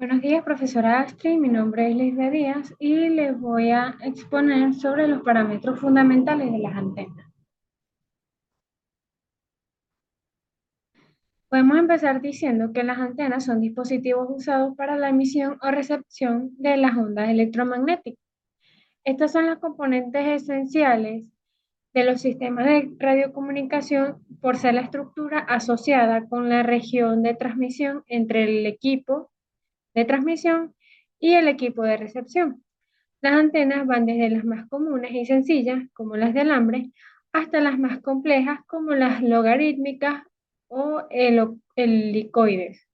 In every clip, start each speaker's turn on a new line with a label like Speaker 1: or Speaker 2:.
Speaker 1: Buenos días, profesora Astrid. Mi nombre es Lisbeth Díaz y les voy a exponer sobre los parámetros fundamentales de las antenas. Podemos empezar diciendo que las antenas son dispositivos usados para la emisión o recepción de las ondas electromagnéticas. Estas son las componentes esenciales de los sistemas de radiocomunicación por ser la estructura asociada con la región de transmisión entre el equipo de transmisión y el equipo de recepción. Las antenas van desde las más comunes y sencillas, como las de alambre, hasta las más complejas, como las logarítmicas o helicoides.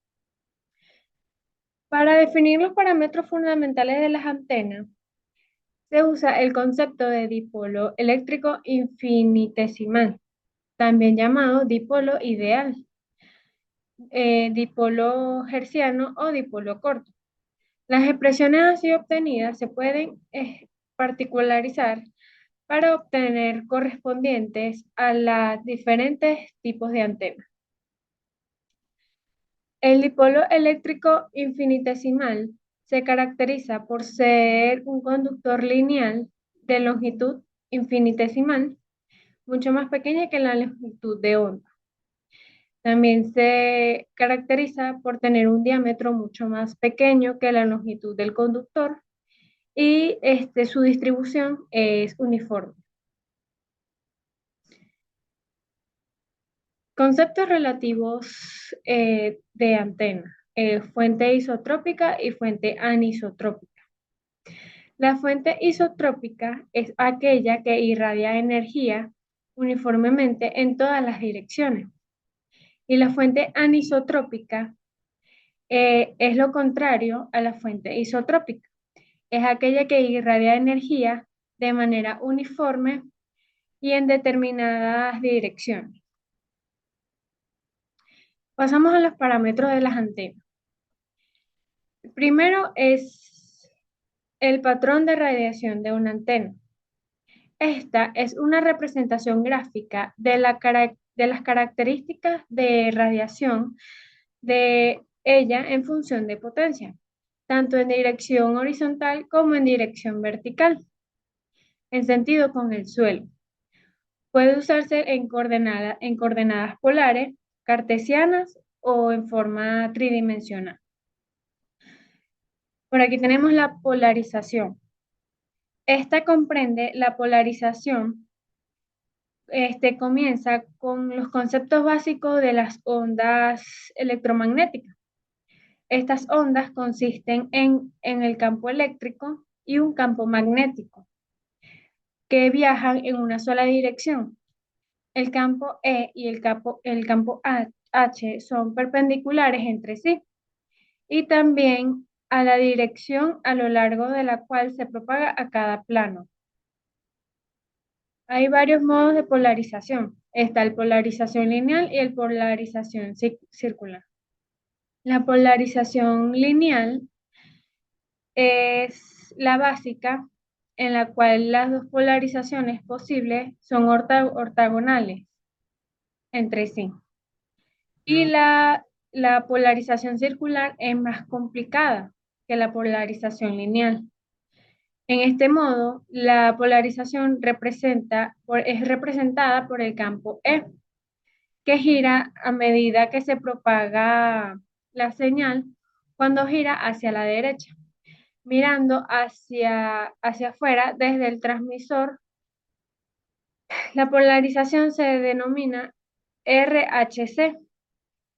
Speaker 1: Para definir los parámetros fundamentales de las antenas, se usa el concepto de dipolo eléctrico infinitesimal, también llamado dipolo ideal, dipolo hertziano o dipolo corto. Las expresiones así obtenidas se pueden particularizar para obtener correspondientes a los diferentes tipos de antenas. El dipolo eléctrico infinitesimal se caracteriza por ser un conductor lineal de longitud infinitesimal, mucho más pequeña que la longitud de onda. También se caracteriza por tener un diámetro mucho más pequeño que la longitud del conductor y su distribución es uniforme. Conceptos relativos de antena, fuente isotrópica y fuente anisotrópica. La fuente isotrópica es aquella que irradia energía uniformemente en todas las direcciones. Y la fuente anisotrópica es lo contrario a la fuente isotrópica. Es aquella que irradia energía de manera uniforme y en determinadas direcciones. Pasamos a los parámetros de las antenas. El primero es el patrón de radiación de una antena. Esta es una representación gráfica de las características de radiación de ella en función de potencia, tanto en dirección horizontal como en dirección vertical, en sentido con el suelo. Puede usarse en coordenadas polares, cartesianas o en forma tridimensional. Por aquí tenemos la polarización. Esta comprende la polarización. Comienza con los conceptos básicos de las ondas electromagnéticas. Estas ondas consisten en el campo eléctrico y un campo magnético que viajan en una sola dirección. El campo E y el campo H son perpendiculares entre sí y también a la dirección a lo largo de la cual se propaga a cada plano. Hay varios modos de polarización. Está el polarización lineal y el polarización circular. La polarización lineal es la básica en la cual las dos polarizaciones posibles son ortogonales entre sí. Y la polarización circular es más complicada que la polarización lineal. En este modo, la polarización es representada por el campo E, que gira a medida que se propaga la señal cuando gira hacia la derecha, mirando hacia afuera desde el transmisor. La polarización se denomina RHC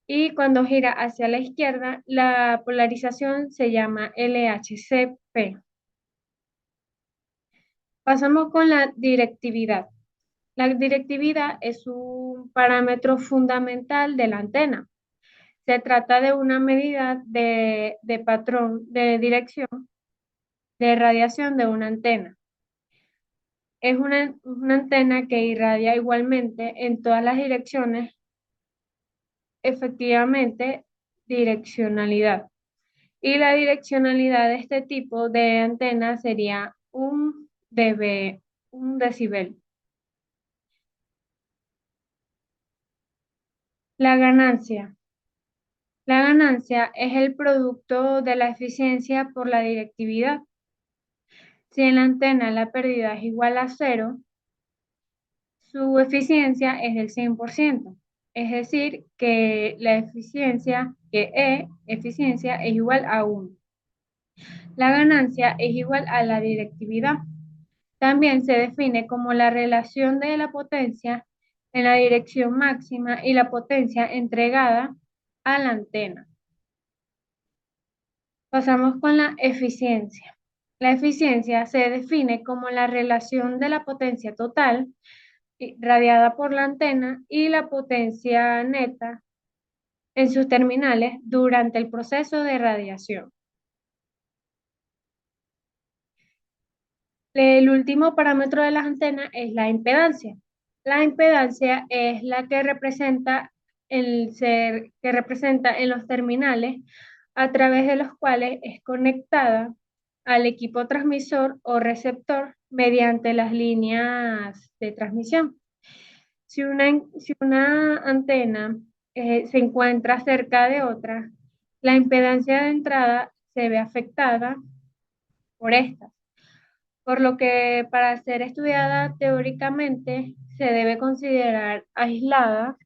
Speaker 1: y cuando gira hacia la izquierda, la polarización se llama LHCP. Pasamos con la directividad. La directividad es un parámetro fundamental de la antena. Se trata de una medida de patrón de dirección de radiación de una antena. Es una antena que irradia igualmente en todas las direcciones, efectivamente, direccionalidad. Y la direccionalidad de este tipo de antena sería un decibel. La ganancia. La ganancia es el producto de la eficiencia por la directividad. Si en la antena la pérdida es igual a cero, su eficiencia es del 100%. Es decir, que la eficiencia, que eficiencia es igual a 1. La ganancia es igual a la directividad. También se define como la relación de la potencia en la dirección máxima y la potencia entregada a la antena. Pasamos con la eficiencia. La eficiencia se define como la relación de la potencia total radiada por la antena y la potencia neta en sus terminales durante el proceso de radiación. El último parámetro de las antenas es la impedancia. La impedancia es la que representa que representa en los terminales a través de los cuales es conectada al equipo transmisor o receptor mediante las líneas de transmisión. Si una antena se encuentra cerca de otra, la impedancia de entrada se ve afectada por esta, por lo que para ser estudiada teóricamente se debe considerar aislada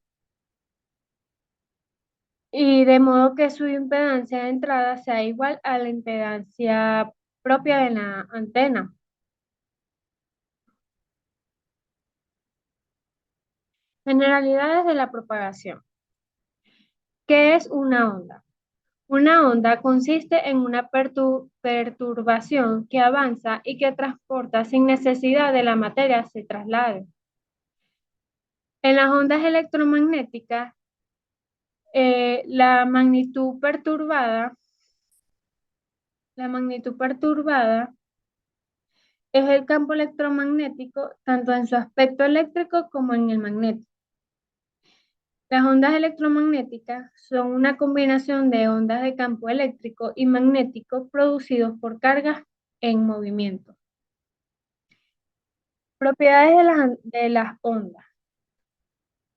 Speaker 1: y de modo que su impedancia de entrada sea igual a la impedancia propia de la antena. Generalidades de la propagación. ¿Qué es una onda? Una onda consiste en una perturbación que avanza y que transporta sin necesidad de la materia se traslade. En las ondas electromagnéticas, la magnitud perturbada es el campo electromagnético tanto en su aspecto eléctrico como en el magnético. Las ondas electromagnéticas son una combinación de ondas de campo eléctrico y magnético producidos por cargas en movimiento. Propiedades de las ondas.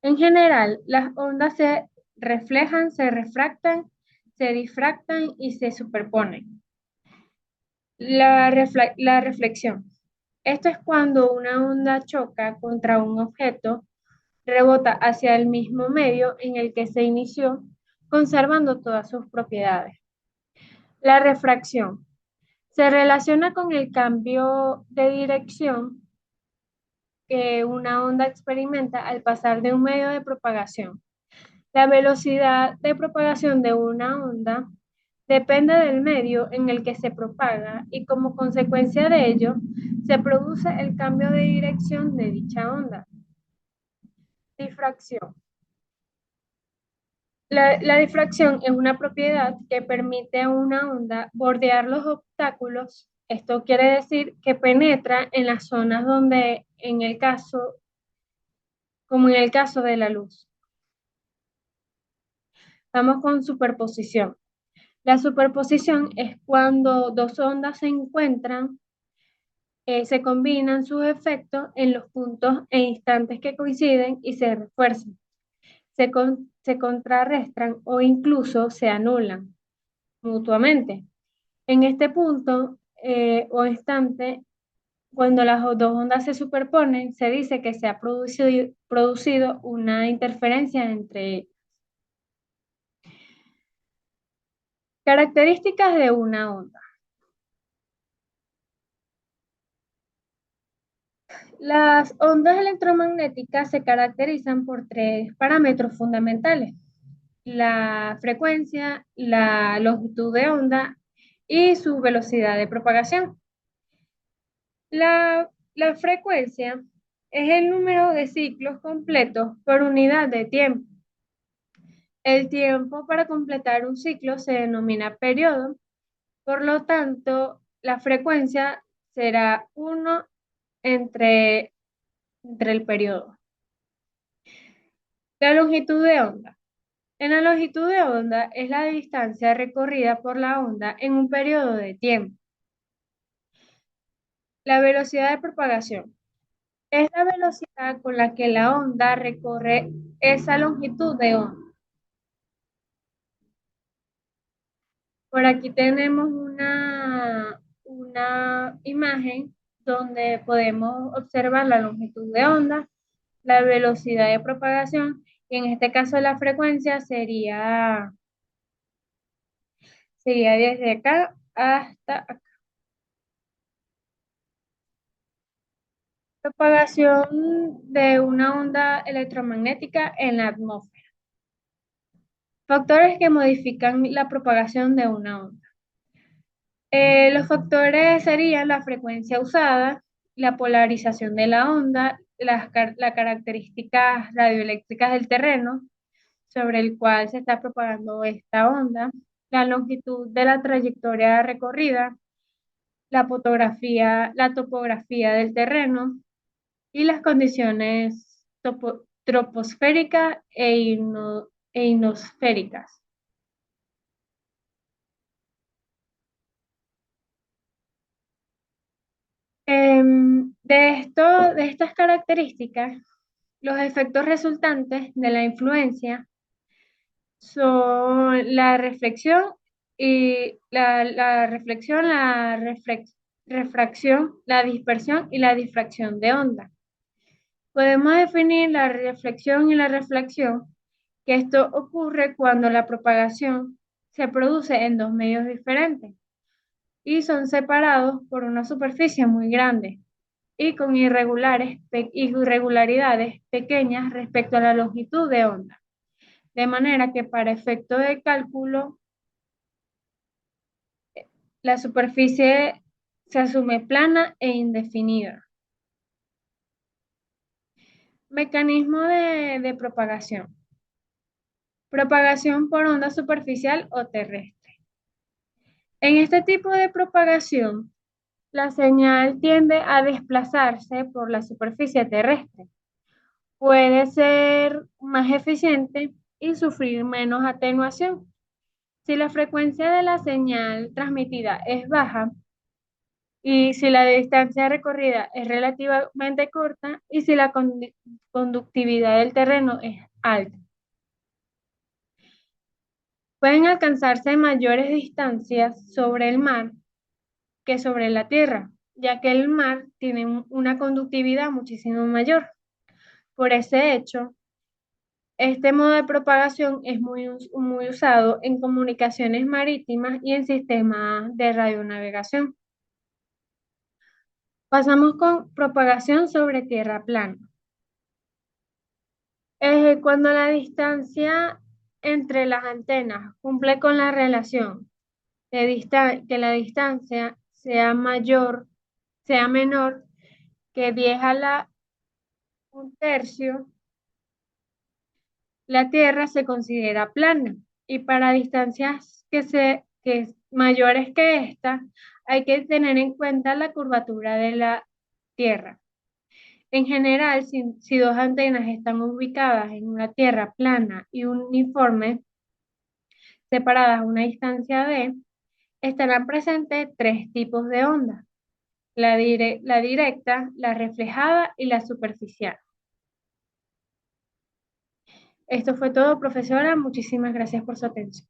Speaker 1: En general, las ondas se reflejan, se refractan, se difractan y se superponen. La reflexión. Esto es cuando una onda choca contra un objeto, rebota hacia el mismo medio en el que se inició, conservando todas sus propiedades. La refracción. Se relaciona con el cambio de dirección que una onda experimenta al pasar de un medio de propagación. La velocidad de propagación de una onda depende del medio en el que se propaga y como consecuencia de ello se produce el cambio de dirección de dicha onda. Difracción. La difracción es una propiedad que permite a una onda bordear los obstáculos. Esto quiere decir que penetra en las zonas donde, como en el caso de la luz. Vamos con superposición. La superposición es cuando dos ondas se encuentran, se combinan sus efectos en los puntos e instantes que coinciden y se refuerzan, se contrarrestan o incluso se anulan mutuamente. En este punto o instante, cuando las dos ondas se superponen, se dice que se ha producido una interferencia entre ellas. Características de una onda. Las ondas electromagnéticas se caracterizan por tres parámetros fundamentales: la frecuencia, la longitud de onda y su velocidad de propagación. La frecuencia es el número de ciclos completos por unidad de tiempo. El tiempo para completar un ciclo se denomina periodo, por lo tanto, la frecuencia será 1 entre el periodo. La longitud de onda. En la longitud de onda es la distancia recorrida por la onda en un periodo de tiempo. La velocidad de propagación es la velocidad con la que la onda recorre esa longitud de onda. Por aquí tenemos una imagen donde podemos observar la longitud de onda, la velocidad de propagación, y en este caso la frecuencia sería desde acá hasta acá. Propagación de una onda electromagnética en la atmósfera. Factores que modifican la propagación de una onda. Los factores serían la frecuencia usada, la polarización de la onda, las características radioeléctricas del terreno sobre el cual se está propagando esta onda, la longitud de la trayectoria recorrida, la topografía del terreno y las condiciones troposféricas e ionosféricas. De estas características, los efectos resultantes de la influencia son la reflexión y la reflexión, refracción, la dispersión y la difracción de onda. Podemos definir la reflexión y la reflexión, que esto ocurre cuando la propagación se produce en dos medios diferentes y son separados por una superficie muy grande y con irregularidades pequeñas respecto a la longitud de onda. De manera que para efecto de cálculo, la superficie se asume plana e indefinida. Mecanismo de propagación. Propagación por onda superficial o terrestre. En este tipo de propagación, la señal tiende a desplazarse por la superficie terrestre. Puede ser más eficiente y sufrir menos atenuación. Si la frecuencia de la señal transmitida es baja y si la distancia recorrida es relativamente corta y si la conductividad del terreno es alta. Pueden alcanzarse mayores distancias sobre el mar que sobre la tierra, ya que el mar tiene una conductividad muchísimo mayor. Por ese hecho, este modo de propagación es muy usado en comunicaciones marítimas y en sistemas de radionavegación. Pasamos con propagación sobre tierra plana. Cuando la distancia entre las antenas cumple con la relación que la distancia sea menor que 10 a la 1/3, la Tierra se considera plana. Y para distancias que mayores que esta, hay que tener en cuenta la curvatura de la Tierra. En general, si dos antenas están ubicadas en una Tierra plana y uniforme, separadas a una distancia d, estarán presentes tres tipos de ondas: la directa, la reflejada y la superficial. Esto fue todo, profesora. Muchísimas gracias por su atención.